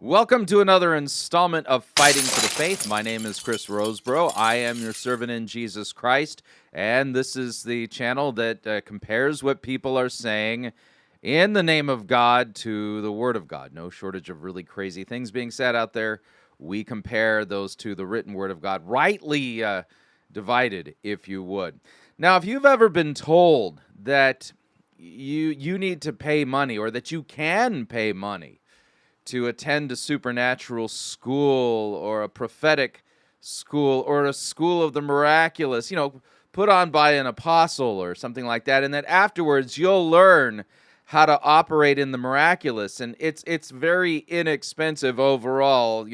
Welcome to another installment of Fighting for the Faith. My name is Chris Roseborough. I am your servant in Jesus Christ, and this is the channel that compares what people are saying in the name of God to the Word of God. No shortage of really crazy things being said out there. We compare those to the written Word of God, rightly divided, if you would. Now, if you've ever been told that you need to pay money or that you can pay money to attend a supernatural school or a prophetic school or a school of the miraculous, put on by an apostle or something like that, and that afterwards you'll learn how to operate in the miraculous, and it's very inexpensive overall,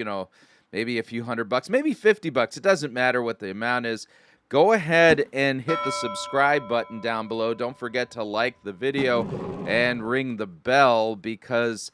maybe a few $100, maybe $50, it doesn't matter what the amount is. Go ahead and hit the subscribe button down below. Don't forget to like the video and ring the bell, because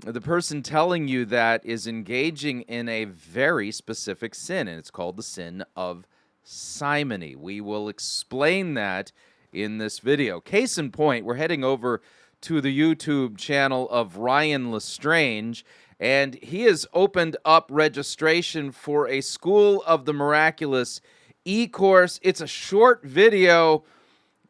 the person telling you that is engaging in a very specific sin, and it's called the sin of simony. We will explain that in this video. Case in point, we're heading over to the YouTube channel of Ryan LeStrange, and he has opened up registration for a School of the Miraculous e-course. It's a short video,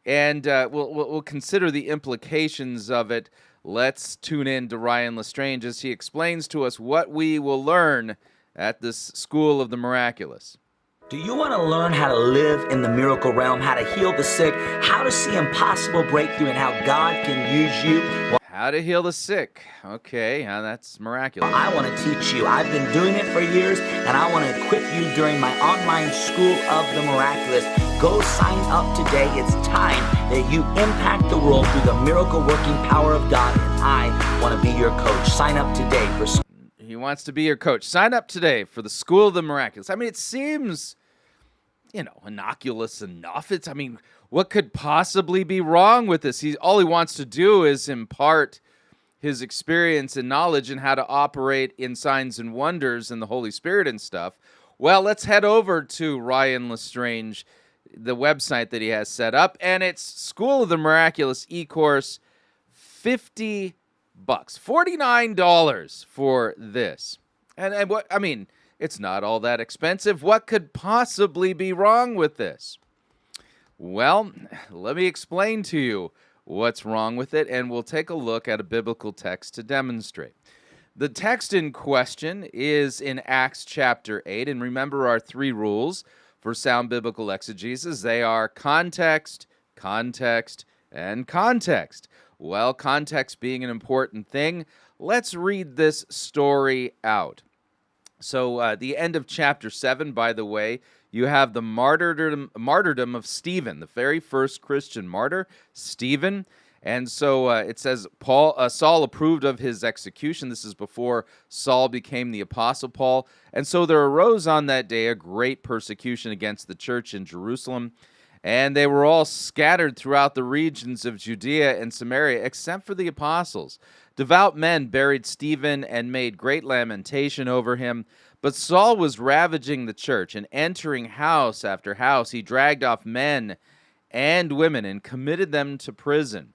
and we'll consider the implications of it. Let's tune in to Ryan LeStrange as he explains to us what we will learn at this School of the Miraculous. Do you want to learn how to live in the miracle realm, how to heal the sick, how to see impossible breakthrough, and how God can use you? Well, how to heal the sick. Okay, that's miraculous. I want to teach you. I've been doing it for years, and I want to equip you during my online School of the Miraculous. Go sign up today. It's time that you impact the world through the miracle-working power of God, and I want to be your coach. Sign up today for... He wants to be your coach. Sign up today for the School of the Miraculous. I mean, it seems, innocuous enough. What could possibly be wrong with this? All he wants to do is impart his experience and knowledge and how to operate in signs and wonders and the Holy Spirit and stuff. Well, let's head over to Ryan LeStrange, the website that he has set up, and it's School of the Miraculous e-course, $50, $49 for this. And what, it's not all that expensive. What could possibly be wrong with this? Well, let me explain to you what's wrong with it, and we'll take a look at a biblical text to demonstrate. The text in question is in Acts chapter 8, and remember our three rules for sound biblical exegesis. They are context, context, and context. Well, context being an important thing, let's read this story out. So the end of chapter 7, by the way, you have the martyrdom of Stephen, the very first Christian martyr, Stephen. And so it says Saul approved of his execution. This is before Saul became the Apostle Paul. And so there arose on that day a great persecution against the church in Jerusalem. And they were all scattered throughout the regions of Judea and Samaria, except for the apostles. Devout men buried Stephen and made great lamentation over him. But Saul was ravaging the church, and entering house after house, he dragged off men and women and committed them to prison.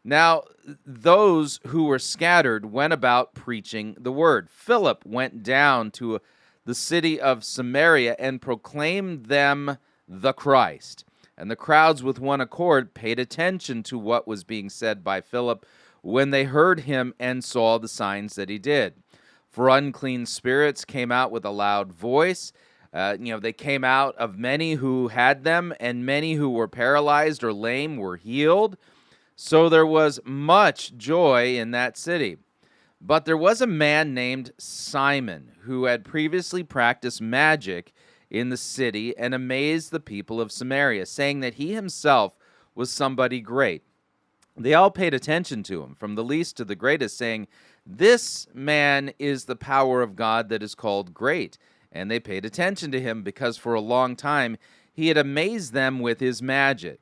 Now, those who were scattered went about preaching the word. Philip went down to the city of Samaria and proclaimed them the Christ. And the crowds with one accord paid attention to what was being said by Philip when they heard him and saw the signs that he did. For unclean spirits came out with a loud voice. They came out of many who had them, and many who were paralyzed or lame were healed. So there was much joy in that city. But there was a man named Simon who had previously practiced magic in the city and amazed the people of Samaria, saying that he himself was somebody great. They all paid attention to him, from the least to the greatest, saying, "This man is the power of God that is called great." And they paid attention to him because for a long time he had amazed them with his magic.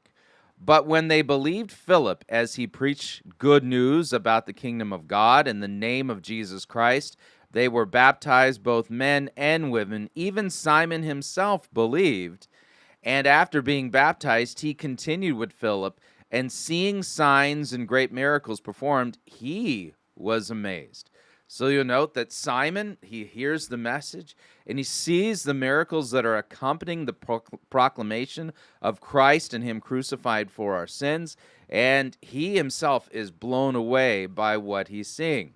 But when they believed Philip as he preached good news about the kingdom of God in the name of Jesus Christ, they were baptized, both men and women. Even Simon himself believed. And after being baptized, he continued with Philip, and seeing signs and great miracles performed, he was amazed. So you'll note that Simon, he hears the message and he sees the miracles that are accompanying the proclamation of Christ and him crucified for our sins, and he himself is blown away by what he's seeing.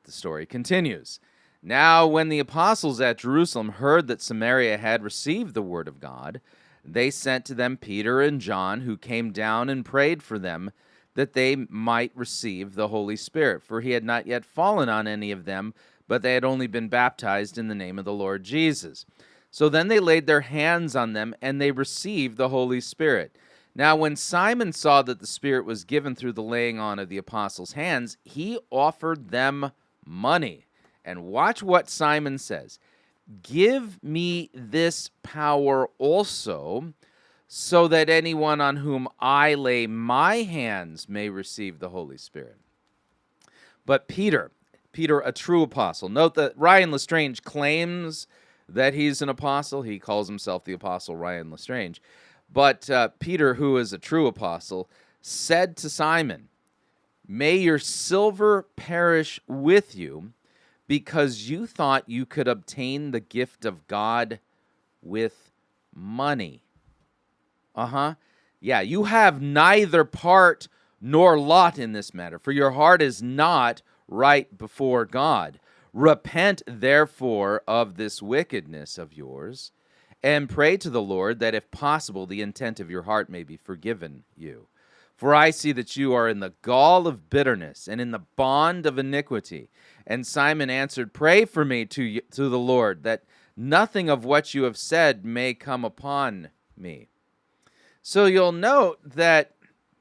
The story continues. Now, when the apostles at Jerusalem heard that Samaria had received the word of God, they sent to them Peter and John, who came down and prayed for them, that they might receive the Holy Spirit. For he had not yet fallen on any of them, but they had only been baptized in the name of the Lord Jesus. So then they laid their hands on them, and they received the Holy Spirit. Now when Simon saw that the Spirit was given through the laying on of the apostles' hands, he offered them money. And watch what Simon says. Give me this power also, so that anyone on whom I lay my hands may receive the Holy Spirit. But Peter, a true apostle. Note that Ryan LeStrange claims that he's an apostle. He calls himself the apostle Ryan LeStrange. But Peter, who is a true apostle, said to Simon, "May your silver perish with you, because you thought you could obtain the gift of God with money." Yeah, you have neither part nor lot in this matter, for your heart is not right before God. Repent, therefore, of this wickedness of yours, and pray to the Lord that, if possible, the intent of your heart may be forgiven you. For I see that you are in the gall of bitterness and in the bond of iniquity. And Simon answered, "Pray for me to the Lord, that nothing of what you have said may come upon me." So you'll note that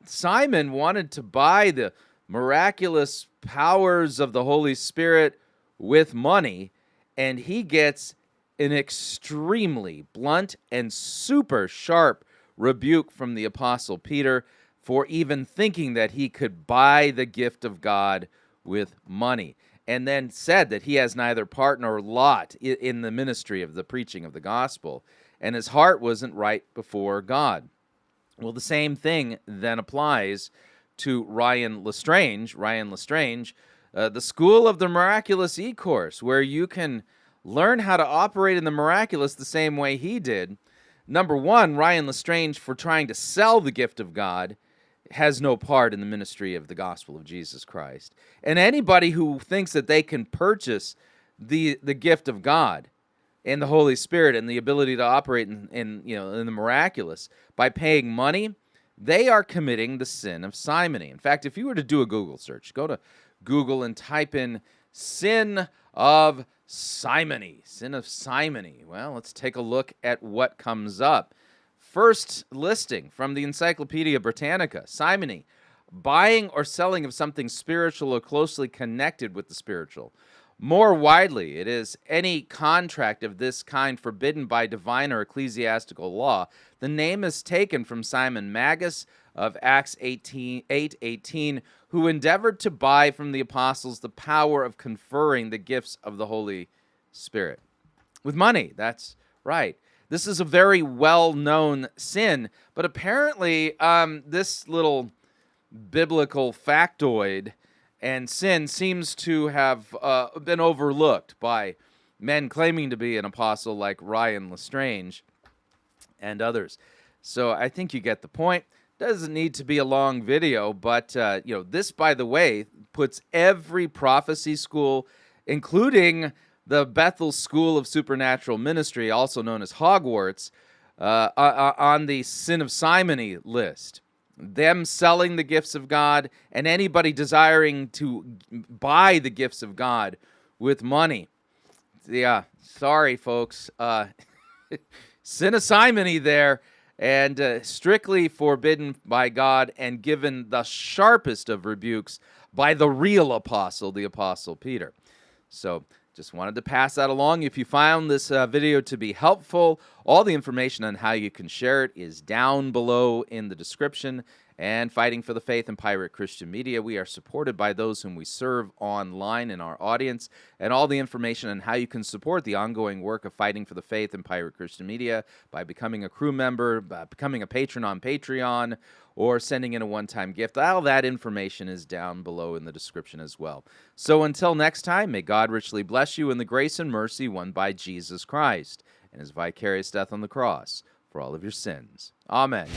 Simon wanted to buy the miraculous powers of the Holy Spirit with money, and he gets an extremely blunt and super sharp rebuke from the Apostle Peter for even thinking that he could buy the gift of God with money, and then said that he has neither part nor lot in the ministry of the preaching of the gospel, and his heart wasn't right before God. Well, the same thing then applies to Ryan LeStrange, the School of the Miraculous e-course, where you can learn how to operate in the miraculous the same way he did. Number one, Ryan LeStrange, for trying to sell the gift of God, has no part in the ministry of the gospel of Jesus Christ. And anybody who thinks that they can purchase the gift of God and the Holy Spirit and the ability to operate in the miraculous by paying money, they are committing the sin of simony. In fact, if you were to do a Google search, go to Google and type in sin of simony. Sin of simony. Well, let's take a look at what comes up. First listing from the Encyclopedia Britannica: simony, buying or selling of something spiritual or closely connected with the spiritual. More widely, it is any contract of this kind forbidden by divine or ecclesiastical law. The name is taken from Simon Magus of Acts 8:18, who endeavored to buy from the apostles the power of conferring the gifts of the Holy Spirit. With money, that's right. This is a very well-known sin, but apparently this little biblical factoid and sin seems to have been overlooked by men claiming to be an apostle like Ryan LeStrange and others. So I think you get the point. Doesn't need to be a long video, but this, by the way, puts every prophecy school, including the Bethel School of Supernatural Ministry, also known as Hogwarts, on the sin of simony list. Them selling the gifts of God, and anybody desiring to buy the gifts of God with money. Yeah, sorry, folks. Sin of simony there, and strictly forbidden by God and given the sharpest of rebukes by the real apostle, the Apostle Peter. So just wanted to pass that along. If you found this video to be helpful, all the information on how you can share it is down below in the description. And Fighting for the Faith and Pirate Christian Media, we are supported by those whom we serve online in our audience. And all the information on how you can support the ongoing work of Fighting for the Faith and Pirate Christian Media by becoming a crew member, by becoming a patron on Patreon, or sending in a one-time gift. All that information is down below in the description as well. So until next time, may God richly bless you in the grace and mercy won by Jesus Christ and his vicarious death on the cross for all of your sins. Amen.